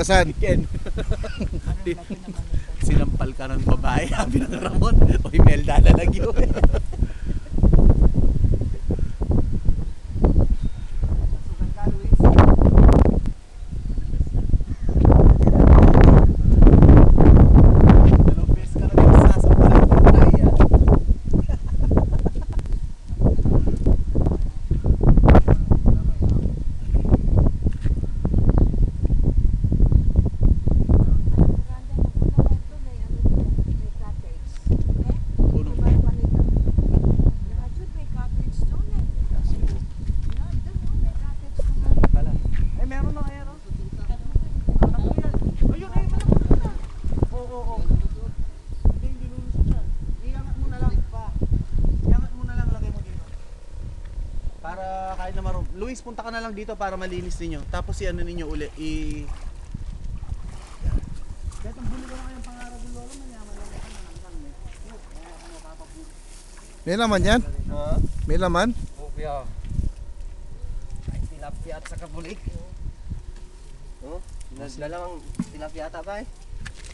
asan? Ken. Sinampal ka ng babae, sabi ng Ramon. Oy, Melda na lagyo. Para kahit na Luis, punta ka na lang dito para malinis ninyo. Tapos si ano ninyo uli, kahit ang buli ko na kayong pangarap ng lolo, mayaman lang yan. May laman yan? Ha? May laman? Okay ah. Ay, tilapia at saka bulik. Oh, dalawang tilapia ata ba eh?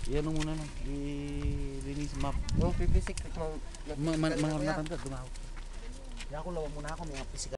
yan muna lang, i-release map. Oh, pipisik. Mga matanda, dumahok. Kaya ako lawa muna ako, mga physical.